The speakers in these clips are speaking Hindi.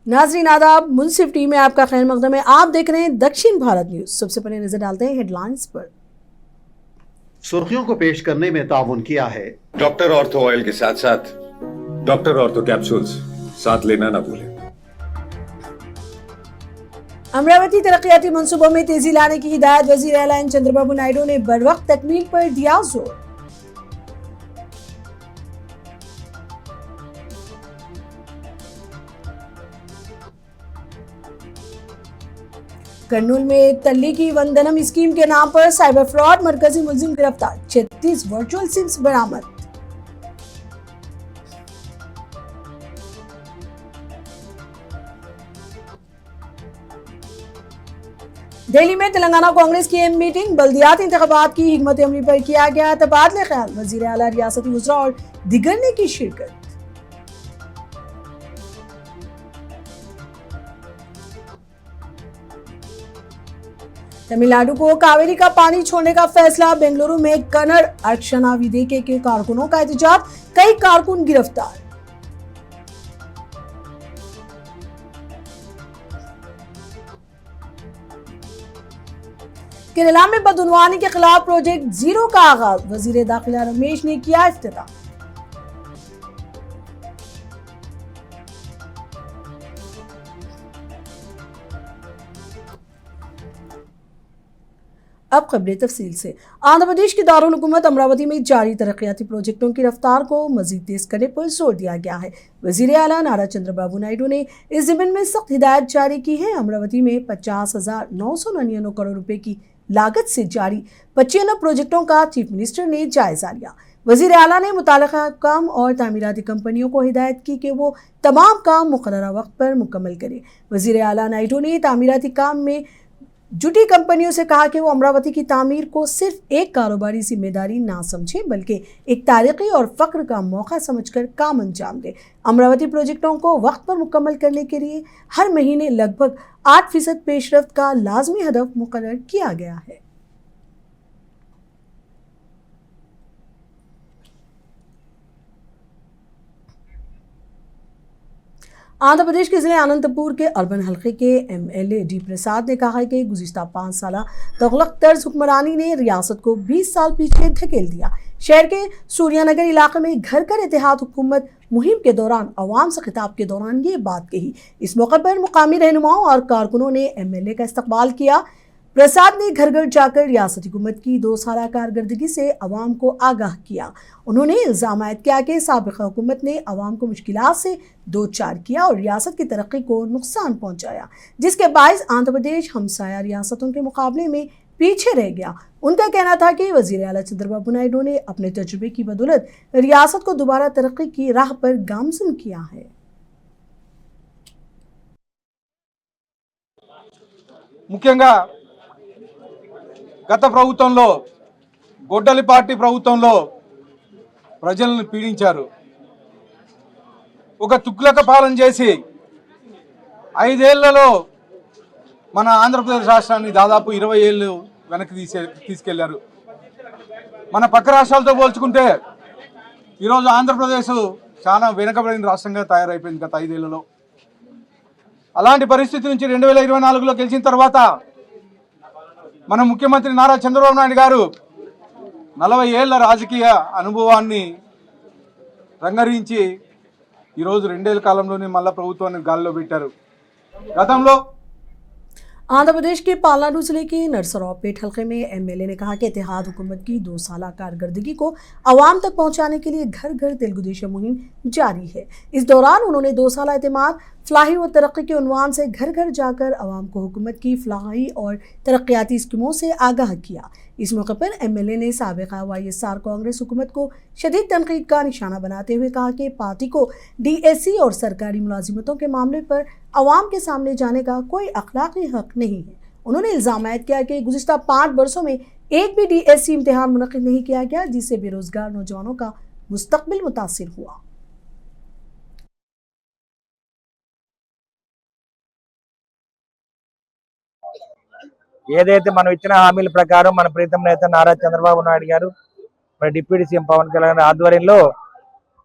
नाजरीन आदाब, मुंसिफ टीम में आपका खैर मकदम है। आप देख रहे हैं दक्षिण भारत न्यूज। सबसे पहले नजर डालते हैं हेडलाइंस पर। सुर्खियों को पेश करने में ताउन किया है डॉक्टर ऑर्थो ऑयल के साथ साथ डॉक्टर ऑर्थो कैप्सूल्स साथ लेना ना भूलें। अमरावती तरक्याती मंसूबों में तेजी लाने की हिदायत, वजीर आला चंद्रबाबू नायडू ने बरवक्त तकमील पर दिया जोर। कर्नूल में तल्ली की वंदनम स्कीम के नाम पर साइबर फ्रॉड, मरकजी मुलजिम गिरफ्तार, 36 वर्चुअल सिम्स बरामद। दिल्ली में तेलंगाना कांग्रेस की अहम मीटिंग, बल्दियाती इंतखाबात की हिकमत अमली पर किया गया तबादला ख्याल, वजीर आला, रियासती वज़रा और दिगर ने की शिरकत। तमिलनाडु को कावेरी का पानी छोड़ने का फैसला, बेंगलुरु में कन्नड़ अर्चना विदेके के कारकुनों का एहतजाज, कई कारकुन गिरफ्तार। केरला में बदउनवानी के खिलाफ प्रोजेक्ट जीरो का आगाज, वजीर दाखिला रमेश ने किया इफ्तिताह। अब खबरें तफसील से। आंध्र प्रदेश की दारुल हुकूमत अमरावती में जारी तरक्याती प्रोजेक्टों की रफ्तार को मजीद तेज करने पर जोर दिया गया है। वजीर आला नारा चंद्रबाबू नायडू ने इस ज़िम्न में सख्त हिदायत जारी की है। अमरावती में 50,999 करोड़ रुपए की लागत से जारी 95 प्रोजेक्टों का चीफ मिनिस्टर ने जायजा लिया। वजीर आला ने मुताल्लिका काम और तामीराती कंपनियों को हिदायत की कि वो तमाम काम मुकर्ररा वक्त पर मुकम्मल करें। वजीर आला नायडू ने तामीराती काम में जुटी कंपनियों से कहा कि वो अमरावती की तामीर को सिर्फ एक कारोबारी जिम्मेदारी ना समझें, बल्कि एक तारीखी और फख्र का मौका समझकर काम अंजाम दें। अमरावती प्रोजेक्टों को वक्त पर मुकम्मल करने के लिए हर महीने लगभग 8% पेशरफ्त का लाजमी हदफ मुकर्रर किया गया है। आंध्र प्रदेश के जिले अनंतपुर के अर्बन हल्के के एमएलए डी प्रसाद ने कहा है कि गुज़िश्ता 5 साल तुगलक तर्ज हुक्मरानी ने रियासत को 20 साल पीछे धकेल दिया। शहर के सूर्यानगर इलाके में घर घर इत्तेहाद हुकूमत मुहिम के दौरान अवाम से खिताब के दौरान ये बात कही। इस मौके पर मुकामी रहनुमाओं और कारकुनों ने एमएलए का इस्तकबाल किया। प्रसाद ने घर घर जाकर रियासती हुकूमत की 2 साल कारकर्दगी से अवाम को आगाह किया। उन्होंने इल्ज़ाम आयद किया कि साबिक़ा हुकूमत ने अवाम को मुश्किलात से दो चार किया और रियासत की तरक्की को नुकसान पहुंचाया, जिसके बायस आंध्र प्रदेश हमसाया रियासतों के मुकाबले में पीछे रह गया। उनका कहना था कि वज़ीर आला चंद्रबाबू नायडू ने अपने तजुर्बे की बदौलत रियासत को दोबारा तरक्की की राह पर गामज़न किया है। ముఖ్యంగా గత ప్రభుత్వంలో గొడ్డలి పార్టీ ప్రభుత్వంలో ప్రజలను పీడించారు. ఒక తుగ్లక పాలన చేసి 5 ఏళ్లలో మన ఆంధ్రప్రదేశ్ రాష్ట్రాన్ని దాదాపు 20 ఏళ్ళు వెనక్కి తీసుకెళ్లారు. మన పక్క రాష్ట్రాలతో పోల్చుకుంటే ఈరోజు ఆంధ్రప్రదేశ్ చాలా వెనుకబడిన రాష్ట్రంగా తయారైపోయింది గత 5 ఏళ్లలో. అలాంటి పరిస్థితి నుంచి 2024లో గెలిచిన తర్వాత మన ముఖ్యమంత్రి నారా చంద్రబాబు నాయుడు గారు 40 ఏళ్ల రాజకీయ అనుభవాన్ని రంగరించి ఈరోజు 2 ఏళ్ల కాలంలోనే మళ్ళా ప్రభుత్వాన్ని గాలిలో పెట్టారు. గతంలో आंध्र प्रदेश के पालनाडु जिले के नरसरावपेट हल्के में एमएलए ने कहा कि इत्तेहाद हुकूमत की 2 साल कारकर्दगी को अवाम तक पहुंचाने के लिए घर घर तेलुगुदेशम मुहिम जारी है। इस दौरान उन्होंने 2 साल एतमाद, फलाही व तरक्की के उन्वान से घर घर जाकर अवाम को हुकूमत की फलाही और तरक्याती स्कीमों से आगाह किया। इस मौके पर एमएलए ने साबिक़ा वाईएसआर कांग्रेस हुकूमत को शदीद तनकीद का निशाना बनाते हुए कहा कि पार्टी को डीएससी और सरकारी मुलाजिमतों के मामले पर अवाम के सामने जाने का कोई अखलाकी हक नहीं है। उन्होंने इल्ज़ाम आयद किया कि गुज़िश्ता 5 वर्षों में एक भी डीएससी इम्तिहान मुनक़िद नहीं किया गया, जिससे बेरोजगार नौजवानों का मुस्तक़बिल मुतासिर हुआ। ఏదైతే మనం ఇచ్చిన హామీల ప్రకారం మన ప్రీతం నేత నారా చంద్రబాబు నాయుడు గారు మరి డిప్యూటీ సీఎం పవన్ కళ్యాణ్ ఆధ్వర్యంలో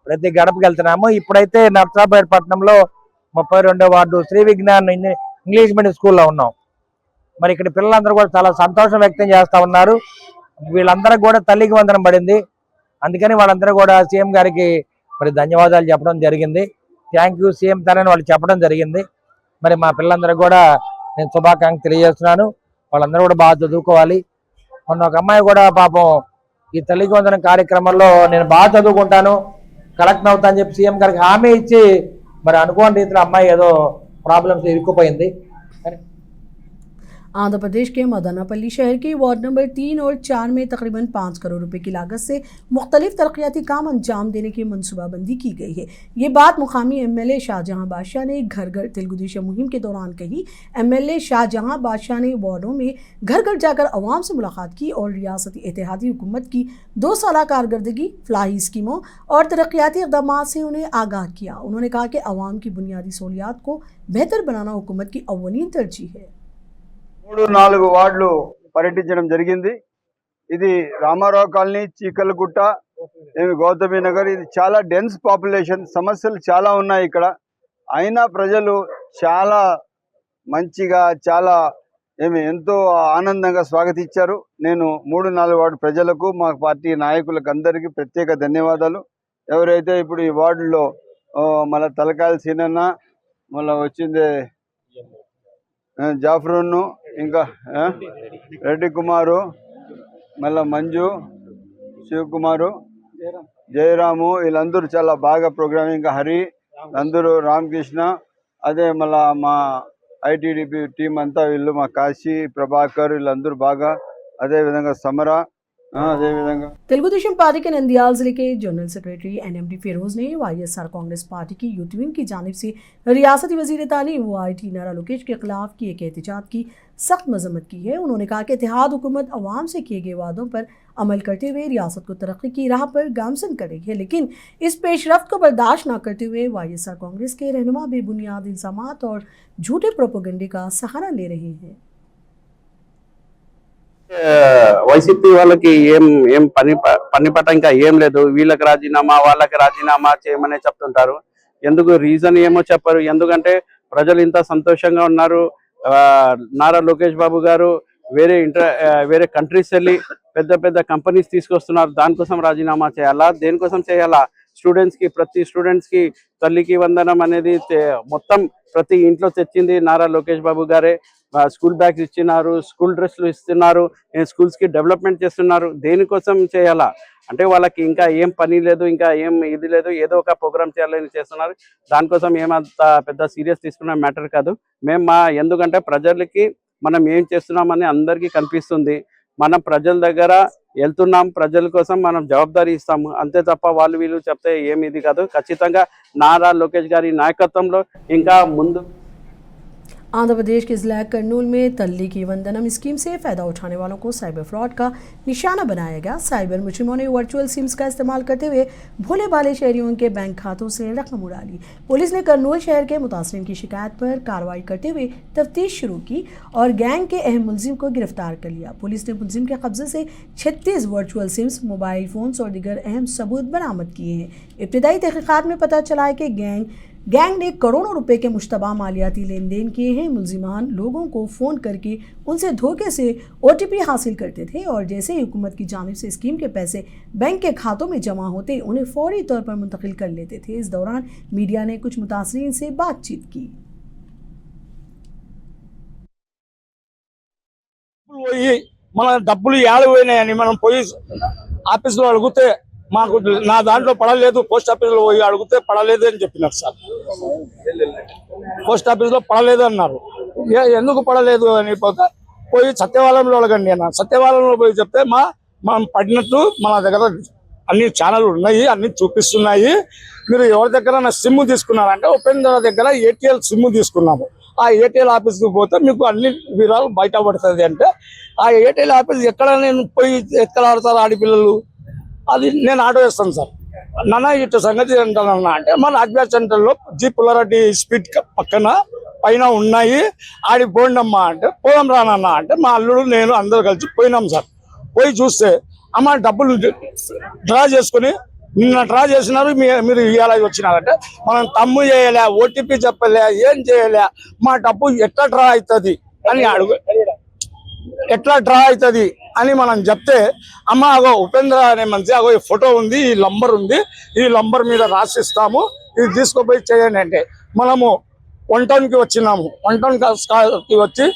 ప్రతి గడపకి వెళ్తున్నాము. ఇప్పుడైతే నర్సాపేట పట్టణంలో 32వ ward Shri Vignan English medium స్కూల్లో ఉన్నాం. మరి ఇక్కడ పిల్లలందరూ కూడా చాలా సంతోషం వ్యక్తం చేస్తూ ఉన్నారు. వీళ్ళందరికీ కూడా తల్లికి వందనం పడింది. అందుకని వాళ్ళందరూ కూడా సీఎం గారికి మరి ధన్యవాదాలు చెప్పడం జరిగింది. థ్యాంక్ యూ సీఎం తనని వాళ్ళు చెప్పడం జరిగింది. మరి మా పిల్లలందరూ కూడా నేను శుభాకాంక్షలు తెలియజేస్తున్నాను. వాళ్ళందరూ కూడా బాగా చదువుకోవాలి. మొన్న ఒక అమ్మాయి కూడా పాపం ఈ తల్లికి వందనం కార్యక్రమంలో నేను బాగా చదువుకుంటాను, కలెక్టర్ అవుతా అని చెప్పి సీఎం గారికి హామీ ఇచ్చి మరి అనుకోని రీతిలో అమ్మాయి ఏదో ప్రాబ్లమ్స్ ఇరుక్కుపోయింది. आंध्र प्रदेश के मदनापल्ली शहर के वार्ड नंबर 3 और 4 में तकरीबन 5 करोड़ रुपए की लागत से मुख्तलिफ तरक्याती काम अंजाम देने की मनसूबाबंदी की गई है। ये बात मुकामी MLA शाहजहां बादशाह ने घर घर तेलुगु देशम मुहिम के दौरान कही। MLA शाहजहां बादशाह ने वार्डों में घर घर जाकर अवाम से मुलाकात की और रियासती इत्तेहादी हुकूमत की 2 साल कारकर्दगी, फलाही स्कीमों और तरक्याती इक़दाम से उन्हें आगाह किया। उन्होंने कहा कि अवाम की बुनियादी सहूलियात को बेहतर बनाना हुकूमत की अव्वलीन तरजीह है। 3-4 వార్డులు పర్యటించడం జరిగింది. ఇది రామారావు కాలనీ, చీకలగుట్ట, గౌతమి నగర్, ఇది చాలా డెన్స్ పాపులేషన్, సమస్యలు చాలా ఉన్నాయి ఇక్కడ. అయినా ప్రజలు చాలా మంచిగా చాలా ఎంతో ఆనందంగా స్వాగతించారు. నేను 3-4 వార్డు ప్రజలకు, మా పార్టీ నాయకులకు అందరికీ ప్రత్యేక ధన్యవాదాలు. ఎవరైతే ఇప్పుడు ఈ వార్డులో మళ్ళీ తలకాయల సీనన్న, మళ్ళీ వచ్చింది జాఫరును, ఇంకా రెడ్డి కుమారు, మళ్ళీ మంజు, శివకుమారు, జయరాము, వీళ్ళందరూ చాలా బాగా ప్రోగ్రామింగ్, ఇంకా హరి, అందరూ రామకృష్ణ, అదే మళ్ళీ మా ITDP టీం అంతా, వీళ్ళు మా కాశీ, ప్రభాకర్, వీళ్ళందరూ బాగా, అదేవిధంగా సమర, అదేవిధంగా तेलुगुदेशम पार्टी के नंदियाल जिले के जनरल सेक्रेटरी NMD फिरोज ने YSR कांग्रेस पार्टी की यूथ विंग की जानिब से रियासती वजीर तालीम YT नारा लोकेश के खिलाफ किए गए एहतजाज की सख्त मजम्मत की है। उन्होंने कहा कि इत्तेहाद हुकूमत अवाम से किए गए वादों पर अमल करते हुए रियासत को तरक्की की राह पर गामजन कर रही है, लेकिन इस पेशरफ्त को बर्दाश्त न करते हुए YSR कांग्रेस के रहनुमा बेबुनियाद इल्जामात और झूठे प्रोपेगेंडे का सहारा ले रहे हैं। వైసీపీ వాళ్ళకి ఏం పని పట్ట ఇంకా ఏం లేదు. వీళ్ళకి రాజీనామా, వాళ్ళకి రాజీనామా చేయమనే చెప్తుంటారు. ఎందుకు రీజన్ ఏమో చెప్పరు. ఎందుకంటే ప్రజలు ఇంత సంతోషంగా ఉన్నారు. నారా లోకేష్ బాబు గారు వేరే కంట్రీస్ వెళ్ళి పెద్ద పెద్ద కంపెనీస్ తీసుకొస్తున్నారు. దానికోసం రాజీనామా చేయాలా? దేనికోసం చేయాలా? ప్రతి స్టూడెంట్స్ కి తల్లికి వందనం అనేది మొత్తం ప్రతి ఇంట్లో తెచ్చింది నారా లోకేష్ బాబు గారే. స్కూల్ బ్యాగ్స్ ఇచ్చినారు, స్కూల్ డ్రెస్లు ఇస్తున్నారు, స్కూల్స్ కి డెవలప్మెంట్ చేస్తున్నారు. దేనికోసం చేయాలా అంటే వాళ్ళకి ఇంకా ఏం పని లేదు, ఇంకా ఏం ఇది లేదు, ఏదో ఒక ప్రోగ్రామ్ చేయాలని చేస్తున్నారు. దానికోసం ఏమంత పెద్ద సీరియస్ తీసుకున్న మ్యాటర్ కాదు. ఎందుకంటే ప్రజలకి మనం ఏం చేస్తున్నామని అందరికీ కనిపిస్తుంది. మనం ప్రజల దగ్గర వెళ్తున్నాం, ప్రజల కోసం మనం జవాబాదారీ ఇస్తాము, అంతే తప్ప వాళ్ళు వీళ్ళు చెప్తే ఏమి ఇది కాదు. ఖచ్చితంగా నారా లోకేష్ గారి నాయకత్వంలో ఇంకా ముందు आंध्र प्रदेश के जिला कर्नूल में तल्ली की वंदनम स्कीम से फ़ायदा उठाने वालों को साइबर फ्रॉड का निशाना बनाया गया। साइबर मुजरिमों ने वर्चुअल सिम्स का इस्तेमाल करते हुए भोले भाले शहरियों के बैंक खातों से रकम उड़ा ली। पुलिस ने कर्नूल शहर के मुतासरीन की शिकायत पर कार्रवाई करते हुए तफ्तीश शुरू की और गैंग के अहम मुलजिम को गिरफ्तार कर लिया। पुलिस ने मुलजिम के कब्जे से 36 वर्चुअल सिम्स, मोबाइल फ़ोन्स और दीगर अहम सबूत बरामद किए हैं। इब्तदाई तहकीकात में पता चला है कि गैंग ने करोड़ों रुपए के मुश्तबा मालियाती लेन देन किए हैं। मुलजिमान लोगों को फ़ोन करके उनसे धोखे से OTP हासिल करते थे और जैसे ही हुकूमत की जानिब से स्कीम के पैसे बैंक के खातों में जमा होते उन्हें फौरी तौर पर मुंतकिल कर लेते थे। इस दौरान मीडिया ने कुछ मुतासरीन से बातचीत की। మన డబ్బులు ఏడపోయినాయని మనం పోయి ఆఫీసులో అడిగితే మాకు నా దాంట్లో పడలేదు, పోస్ట్ ఆఫీసులో పోయి అడిగితే పడలేదు అని చెప్పినారు సార్. పోస్ట్ ఆఫీసులో పడలేదు అన్నారు. ఎందుకు పడలేదు అని పోయి సత్యవాలంలో అడగండి అన్న. సత్యవాలంలో పోయి చెప్తే మనం పడినట్టు మన దగ్గర అన్ని ఛానల్ ఉన్నాయి, అన్ని చూపిస్తున్నాయి. మీరు ఎవరి దగ్గర సిమ్ తీసుకున్నారంటే ఉపేంద్ర దగ్గర ATL సిమ్ తీసుకున్నాము. ఆ ATL ఆఫీస్కి పోతే మీకు అన్ని వివరాలు బయటపడుతుంది అంటే ఆ ATL ఆఫీస్ ఎక్కడ నేను పోయి ఎక్కడ ఆడతారు ఆడపిల్లలు? అది నేను ఆటో వేస్తాను సార్. నాన్న ఇటు సంగతి ఏంటన్నా అంటే మన అడ్వాన్స్ సెంటర్లో జీ పుల్లారెడ్డి స్పీడ్ పక్కన పైన ఉన్నాయి, ఆడికి పోండమ్మా అంటే పోదాం రానన్నా అంటే మా అల్లుడు నేను అందరూ కలిసి పోయినాం సార్. పోయి చూస్తే అమ్మ డబ్బులు డ్రా చేసుకుని నిన్న డ్రా చేసినారు, మీరు ఇవాళ వచ్చినారంటే మనం తమ్ము చేయలే, ఓటీపీ చెప్పలే, ఏం చేయలే, మా డబ్బు ఎట్లా డ్రా అవుతుంది అని ఎట్లా డ్రా అవుతుంది అని మనం చెప్తే, అమ్మ అగో ఉపేంద్ర అనే మనిషి అగో ఈ ఫోటో ఉంది, ఈ నంబర్ ఉంది, ఈ నంబర్ మీద రాసిస్తాము, ఇది తీసుకుపోయి చేయండి అంటే మనము 1 టౌన్కి వచ్చినాము. 1 టౌన్కి వచ్చి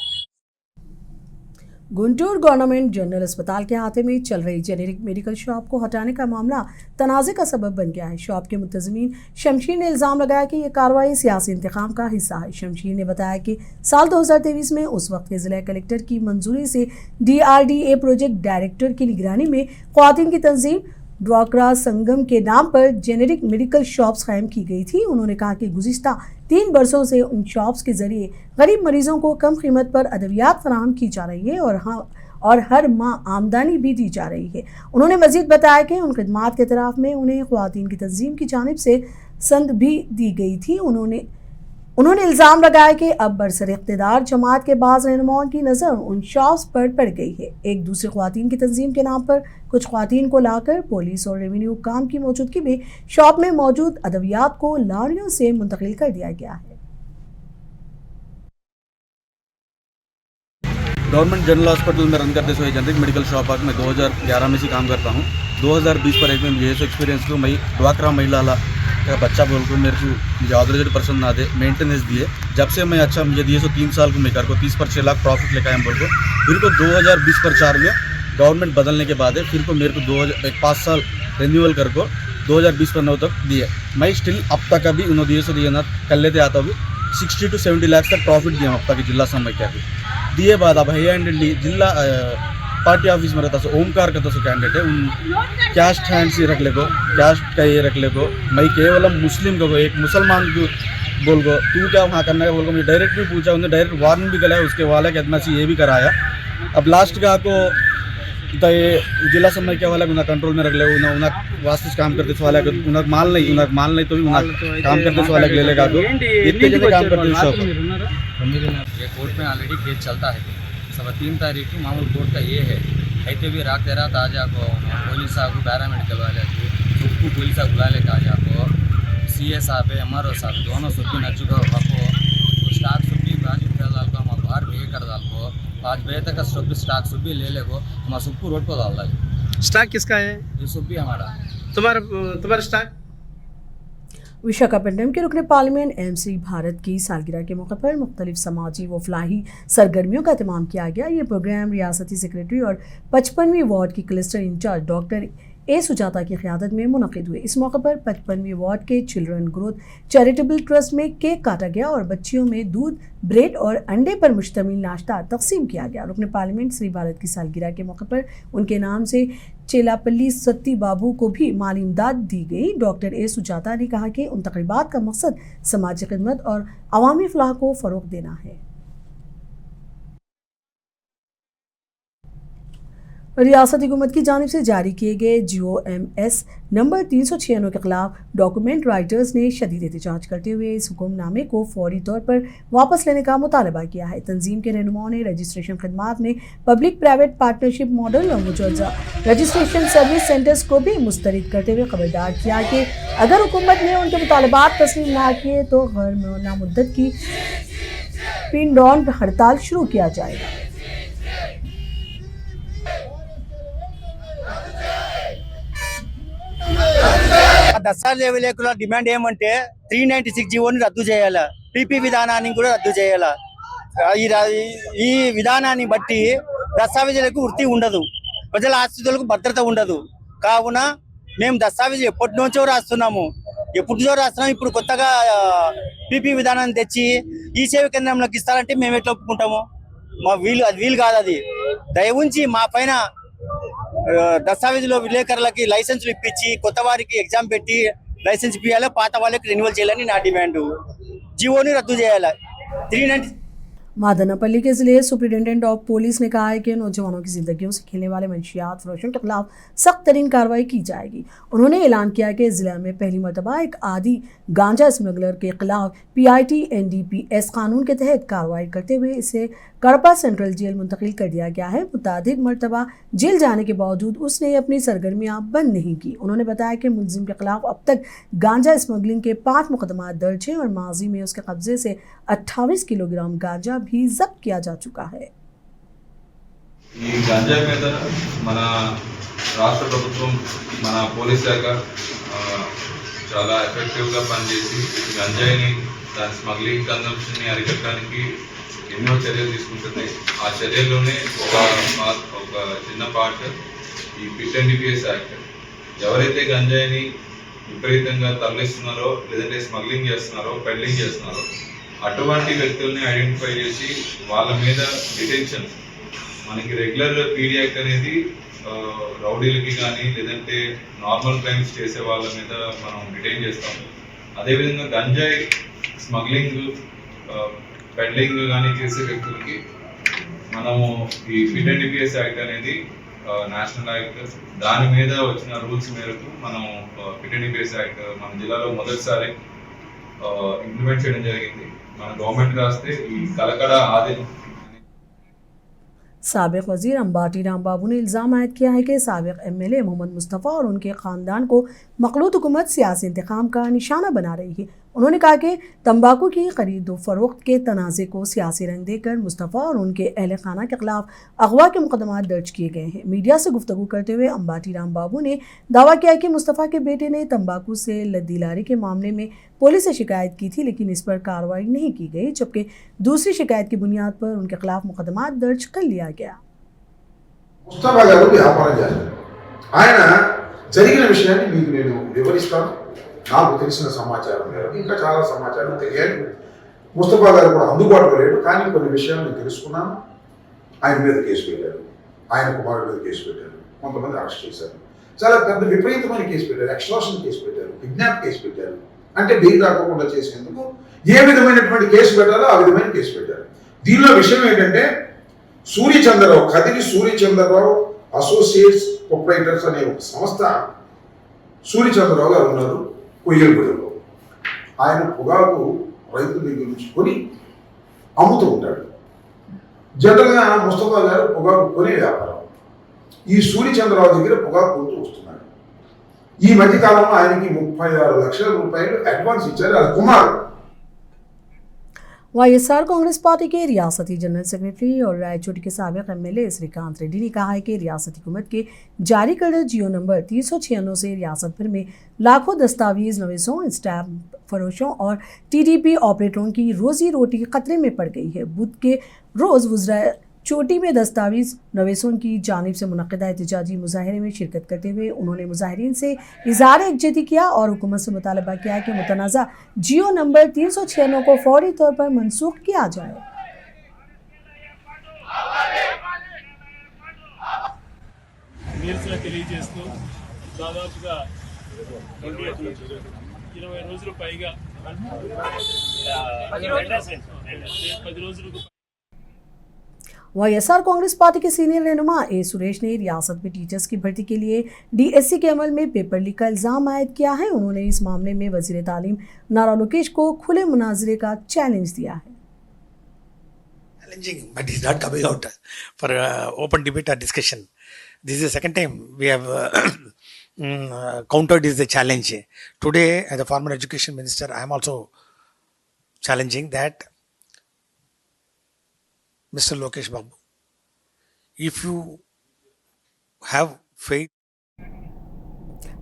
गुंटूर गवर्नमेंट जनरल अस्पताल के अहाते में चल रही जेनेरिक मेडिकल शॉप को हटाने का मामला तनाज़े का सबब बन गया है। शॉप के मुतज़मीन शमशीर ने इल्ज़ाम लगाया कि यह कार्रवाई सियासी इंतखाम का हिस्सा है। शमशीर ने बताया कि साल 2023 में उस वक्त के ज़िला कलेक्टर की मंजूरी से DRDA प्रोजेक्ट डायरेक्टर की निगरानी में ख्वातीन की तंजीम ड्वाकरा संगम के नाम पर जेनेरिक मेडिकल शॉप्स कायम की गई थी। उन्होंने कहा कि गुज़िश्ता 3 बरसों से उन शॉप्स के जरिए गरीब मरीजों को कम कीमत पर अद्वियात फराहम की जा रही है और हर माह आमदनी भी दी जा रही है। उन्होंने मजीद बताया कि उन खदमात के तरफ में उन्हें ख्वातीन की तंजीम की जानिब से संद भी दी गई थी। उन्होंने इल्ज़ाम लगाया कि अब बरसर इक़्तिदार जमात के बाज़ रहनुमाओं की नज़र उन शॉप्स पर पड़ गई है। एक दूसरे ख्वातीन की तंजीम के नाम पर कुछ ख्वातीन को लाकर पुलिस और रेवेन्यू काम की मौजूदगी में शॉप में मौजूद अद्वियात को लारियों से मुंतकिल कर दिया गया है। गवर्नमेंट जनरल हॉस्पिटल में रन करते हुए जेनरिक मेडिकल शॉप पर मैं 2011 में से काम करता हूँ। 2020 पर एक में मुझे ऐसा एक्सपीरियंस को मैं ड्वाकरा महिला का बच्चा बोल को मेरे को मुझे ऑथराइज्ड पर्सन ना दे मेंटेनेंस दिए। जब से मैं अच्छा मुझे दिए 3 साल को मैं कर को 30 पर 6 लाख प्रॉफिट लेकर आया बोल को, फिर को 2020 पर 4 में गवर्नमेंट बदलने के बाद है, फिर को मेरे को 5 साल रिन्यूअल कर को 2020 पर 9 तक दिए। मैं स्टिल अब तक अभी उन्होंने दिए ना कर लेते आता अभी 60 to 70 लाख तक प्रॉफिट दिया अब तक जिला समय क्या दिए बाद अब हाई हैंडेडली जिला पार्टी ऑफिस में रहता सो ओमकार का तो कैंडिडेट है, उन कैस्ट हैंड्स ही रख ले को, कैस्ट का ये रख ले को, मैं केवलम मुस्लिम को एक मुसलमान को बोल को तू क्या वहाँ करना है बोल को मुझे डायरेक्ट भी पूछा, उन्हें डायरेक्ट वार्निंग भी कराया, उसके वाले के अदमा से ये भी कराया। अब लास्ट का को ये जिला समय क्या वाला उन्हें कंट्रोल में रख ले, उन्हें वास्ते काम करते वाले उन्हें माल नहीं तो भी उन्हें काम करते वाले ले लेगा तो इतने जने काम करते शॉप। ये कोर्ट में ऑलरेडी केस चलता है। 3 तारीख को मामूल कोर्ट का ये है అయితే भी रात ताजा को पुलिस को पैरामेडिकल वाले सुप्पू पुलिस बुलाले ताजा को CA साहब है MRO साहब दोनों सुप्पी नचुका को स्टाक सुप्पी बाजू कर डाल को हम बाहर भी कर डाल को 5 बजे तक का स्टाक सुप्पी ले ले को हम सुप्पू रोड को डाल डाल। स्टाक किसका है? ये सुप्पी हमारा। तुम्हारा स्टाक? विशाखापट्टनम के रुकने पार्लियामेंट MC भारत की सालगिरह के मौके पर मुख्तलिफ समाजी व फलाही सरगर्मियों का एहतमाम किया गया। ये प्रोग्राम रियासती सेक्रेटरी और 55वीं वार्ड की cluster incharge doctor A Sujatha की क़यादत में मुनक़िद हुए। इस मौके पर 55वीं वार्ड के चिल्ड्रन ग्रोथ चैरिटेबल ट्रस्ट में केक काटा गया और बच्चियों में दूध, ब्रेड और अंडे पर मुश्तमिल नाश्ता तकसीम किया गया। रुकने पार्लियामेंट श्री भारत की सालगिरह के मौके पर उनके नाम से चेलापल्ली सत्ती बाबू को भी माली इमदाद दी गई। डॉक्टर ए सुजाता ने कहा कि उन तक़रीबात का मकसद समाजी खिदमत और अवामी फलाह को फ़रोग़ देना है। रियासती हुकूमत की जानिब से जारी किए गए GOMS नंबर 396 के खिलाफ डॉक्यूमेंट राइटर्स ने शदीद एहतजाज करते हुए इस हुक्मनामे को फौरी तौर पर वापस लेने का मुतालबा किया है। तंजीम के रहनुमाओं ने रजिस्ट्रेशन खदमात में पब्लिक प्राइवेट पार्टनरशिप मॉडल और मुजवज़ा रजिस्ट्रेशन सर्विस सेंटर्स को भी मुस्तरद करते हुए खबरदार किया कि अगर हुकूमत ने उनके मुतालबात तस्लीम ना किए तो गैर मुअय्यना मुद्दत की पिन डाउन हड़ताल शुरू किया जाएगा। దసరా విలేకరుల డిమాండ్ ఏమంటే 396 జీవోని రద్దు చేయాలా, పీపీ విధానాన్ని కూడా రద్దు చేయాలా। ఈ విధానాన్ని బట్టి దస్తావేజులకు వృత్తి ఉండదు, ప్రజల ఆస్తులకు భద్రత ఉండదు। కావున మేము దస్తావేజు ఎప్పటి నుంచో రాస్తున్నాము, ఇప్పుడు కొత్తగా పీపీ విధానాన్ని తెచ్చి ఈ సేవ కేంద్రంలోకి ఇస్తారంటే మేము ఎట్లా ఒప్పుకుంటాము? అది వీలు కాదు। అది దయవుంచి మా పైన దస్తావేజులో విలేకరులకి లైసెన్సులు ఇప్పించి కొత్త వారికి ఎగ్జామ్ పెట్టి లైసెన్స్ ఇప్పియాలి, పాత వాళ్ళకి రెన్యువల్ చేయాలని నా డిమాండ్। జీవోని రద్దు చేయాలి। 390 मादनापल्ली के जिले सुप्रिंटेंडेंट ऑफ पुलिस ने कहा है कि नौजवानों की जिंदगियों से खेलने वाले मंशियात फरोशों के खिलाफ सख्त तरीन कार्रवाई की जाएगी। उन्होंने ऐलान किया कि जिले में पहली मरतबा एक आदि गांजा स्मगलर के खिलाफ PIT NDPS कानून के तहत कार्रवाई करते हुए इसे कड़पा सेंट्रल जेल मुंतकिल कर दिया गया है। मुतादिद मरतबा जेल जाने के बावजूद उसने अपनी सरगर्मियां बंद नहीं की। उन्होंने बताया कि मुलजिम के खिलाफ अब तक गांजा स्मगलिंग के 5 मुकदमा दर्ज हैं और माजी में उसके कब्जे से 28 किलोग्राम गांजा भी जब्त किया जा चुका है। ఈ గంజా మీద మన రాష్ట్ర ప్రభుత్వం మన పోలీస్ శాఖ చాలా ఎఫెక్టివ్గా పనిచేసి గంజాయిని దాని స్మగ్లింగ్ కన్జంప్షన్ని అరికట్టడానికి ఎన్నో చర్యలు తీసుకుంటుంది. ఆ చర్యల్లోనే ఒక చిన్న పార్ట్ ఈ పిట్ అండ్ డిపిఎస్ యాక్ట్. ఎవరైతే గంజాయిని విపరీతంగా తరలిస్తున్నారో లేదంటే స్మగ్లింగ్ చేస్తున్నారో పెడ్లింగ్ చేస్తున్నారో అటువంటి వ్యక్తుల్ని ఐడెంటిఫై చేసి వాళ్ళ మీద డిటెన్షన్ మనకి రెగ్యులర్ పీడీ యాక్ట్ అనేది రౌడీలకి కానీ లేదంటే నార్మల్ క్రైమ్స్ చేసే వాళ్ళ మీద మనం డిటైన్ చేస్తాం. అదేవిధంగా గంజాయి స్మగ్లింగ్ పెడ్లింగ్ కానీ చేసే వ్యక్తులకి మనము ఈ పిట్ అండ్ డిపిఎస్ యాక్ట్ అనేది నేషనల్ యాక్ట్, దాని మీద వచ్చిన రూల్స్ మేరకు మనం పిట్ అండ్ డిపిఎస్ యాక్ట్ మన జిల్లాలో మొదటిసారి ఇంప్లిమెంట్ చేయడం జరిగింది. మన గవర్నమెంట్ రాస్తే ఈ కలకడ ఆది साबिक वजीर अंबाटी राम बाबू ने इल्ज़ाम आयद किया है कि साबिक MLA मोहम्मद मुस्तफ़ा और उनके ख़ानदान को मखलूत हुकूमत सियासी इंतकाम का निशाना बना रही है। उन्होंने कहा कि तंबाकू की खरीद व फरोख्त के तनाज़े को सियासी रंग देकर मुस्तफ़ा और उनके अहल खाना के खिलाफ अगवा के मुकदमा दर्ज किए गए हैं। मीडिया से गुफ्तगू करते हुए अंबाटी राम बाबू ने दावा किया कि मुस्तफ़ा के बेटे ने तंबाकू से लद्दीलारी के मामले में पुलिस से शिकायत की थी, लेकिन इस पर कार्रवाई नहीं की गई, जबकि दूसरी शिकायत की बुनियाद पर उनके खिलाफ मुकदमा दर्ज कर लिया गया। ముస్తఫా గారు వ్యాపారం చేస్తారు. ఆయన జరిగిన విషయాన్ని మీకు నేను వివరిస్తాను. నాకు తెలిసిన సమాచారం మేరకు ఇంకా చాలా సమాచారం తెలియాలి. ముస్తఫా గారు కూడా అందుబాటులో లేడు, కానీ కొన్ని విషయాలు నేను తెలుసుకున్నాను. ఆయన మీద కేసు పెట్టారు, ఆయన కుమారుడి మీద కేసు పెట్టారు, కొంతమంది అరెస్ట్ చేశారు. చాలా పెద్ద విపరీతమైన కేసు పెట్టారు, ఎక్స్ట్రాషన్ కేసు పెట్టారు, కిడ్నాప్ కేసు పెట్టారు. అంటే బెయిల్ రాకుండా చేసేందుకు ఏ విధమైనటువంటి కేసు పెట్టారో ఆ విధమైన కేసు పెట్టారు. దీనిలో విషయం ఏంటంటే సూర్యచంద్రరావు, కదిరి సూర్యచంద్రరావు అసోసియేట్స్ ప్రొప్రైటర్స్ అనే ఒక సంస్థ సూర్యచంద్రరావు గారు ఉన్నారు కొయ్యలగూడెంలో. ఆయన పొగాకు రైతుల దగ్గర నుంచి కొని అమ్ముతూ ఉంటాడు. జనరల్గా ముస్తఫా గారు పొగాకు కొనే వ్యాపారం. ఈ సూర్యచంద్రరావు దగ్గర పొగాకు కొంటూ వస్తున్నాడు. ఈ మధ్యకాలంలో ఆయనకి 36 లక్షల రూపాయలు అడ్వాన్స్ ఇచ్చారు. అది కుమారుడు. YSR कांग्रेस पार्टी के रियासती जनरल सेक्रेटरी और रायचूर के साबिक MLA श्रीकांत रेड्डी ने कहा है कि रियासती हुकूमत के जारी करदा जियो नंबर 396 से रियासत भर में लाखों दस्तावेज नवीसों, स्टैम्प फरोशों और TDP ऑपरेटरों की रोजी रोटी खतरे में पड़ गई है। बुध के रोज़ वुज़रा चोटी में दस्तावेज नवीसों की जानिब से मुनक़िदा एहतजाजी मुजाहरे में शिरकत करते हुए उन्होंने मुजाहिरीन से इज़हार यकजहती किया और हुकूमत से मुतालबा किया कि मुतनाज़ा जियो नंबर 396 को फौरी तौर पर मनसूख किया जाए। YSR कांग्रेस पार्टी के सीनियर रहनुमा A सुरेश ने रियासत में टीचर्स की भर्ती के लिए DSC के अमल में पेपर लीक का इल्ज़ाम आयद किया है। उन्होंने इस मामले में वज़ीर तालीम नारा लोकेश को खुले मुनाजरे का चैलेंज दिया है। Challenging, but it's not coming out for open debate or discussion. This is the second time we have countered this challenge. Today, as a former education minister, I am also challenging that Mr. Lokesh Babu, if you have faith.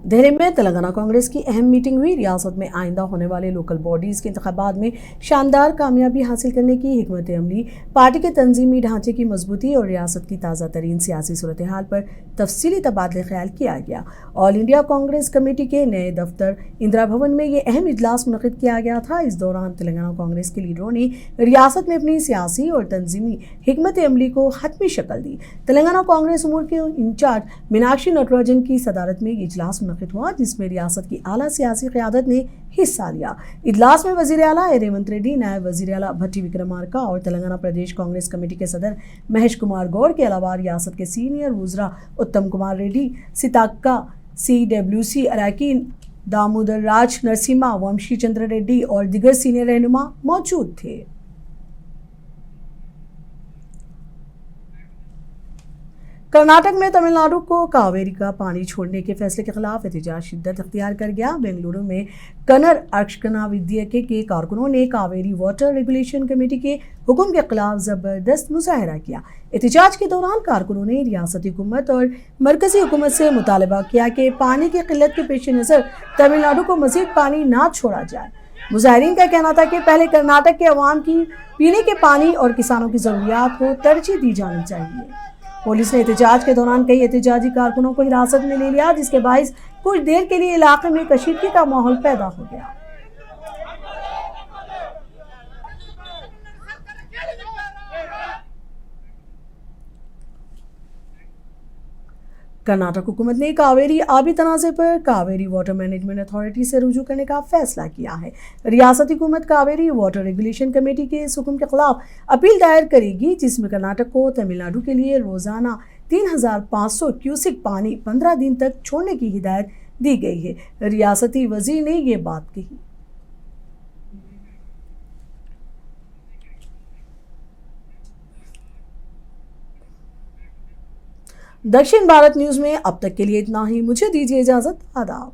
Delhi में तेलंगाना कांग्रेस की अहम मीटिंग हुई। रियासत में आइंदा होने वाले लोकल बॉडीज़ के इंतखाबात में शानदार कामयाबी हासिल करने की हिकमत अमली, पार्टी के तंजीमी ढांचे की मजबूती और रियासत की ताज़ा तरीन सियासी सूरत हाल पर तफसीली तबादला ख्याल किया गया। ऑल इंडिया कांग्रेस कमेटी के नए दफ्तर इंदिरा भवन में ये अहम इजलास मुनक़िद किया गया था। इस दौरान तेलंगाना कांग्रेस के लीडरों ने रियासत में अपनी सियासी और तंजीमी हिकमत अमली को हतमी शक्ल दी। तेलंगाना कांग्रेस उमूर के इंचार्ज मीनाक्षी नटराजन की सदारत में ये इजलास मुनक़िद हुआ, जिसमें रियासत की आला सियासी क़यादत ने हिस्सा लिया। इजलास में वज़ीर आला रेवंत रेड्डी, नायब वज़ीर आला भट्टी विक्रमार्का और तेलंगाना प्रदेश कांग्रेस कमेटी के सदर महेश कुमार गौड़ के अलावा रियासत के सीनियर वुज़रा उत्तम कुमार रेड्डी, सिताक्का CWC अरकान, दामोदर राज नरसिम्हा, वंशी चंद्र रेड्डी और दिगर सीनियर रहनुमा मौजूद थे। कर्नाटक में तमिलनाडु को कावेरी का पानी छोड़ने के फैसले के खिलाफ एहतजाज शिद्दत अख्तियार कर गया। बेंगलुरु में कन्नड़ अक्षकना विद्यालय के कारकुनों ने कावेरी वाटर रेगुलेशन कमेटी के हुक्म के खिलाफ जबरदस्त मुजाहरा किया। एहतजाज के दौरान कारकुनों ने रियासती हुकूमत और मरकजी हुकूमत से मुतालबा किया कि पानी की किल्लत के पेश नज़र तमिलनाडु को मजीद पानी ना छोड़ा जाए। मुजाहिरीन का कहना था कि पहले कर्नाटक के अवाम की पीने के पानी और किसानों की जरूरियात को तरजीह दी जानी चाहिए। पुलिस ने एहतजाज के दौरान कई एहतजाजी कारकुनों को हिरासत में ले लिया, जिसके बाइस कुछ देर के लिए इलाके में कशीदगी का माहौल पैदा हो गया। कर्नाटक हुकूमत ने कावेरी आबी तनाज़े पर कावेरी वाटर मैनेजमेंट अथॉरिटी से रुजू करने का फैसला किया है। रियासती हुकूमत कावेरी वाटर रेगुलेशन कमेटी के इस हुक्म के खिलाफ अपील दायर करेगी, जिसमें कर्नाटक को तमिलनाडु के लिए रोजाना 3500 क्यूसिक पानी 15 दिन तक छोड़ने की हिदायत दी गई है। रियासती वजीर ने ये बात कही। दक्षिण भारत न्यूज में अब तक के लिए इतना ही। मुझे दीजिए इजाजत। आदाब।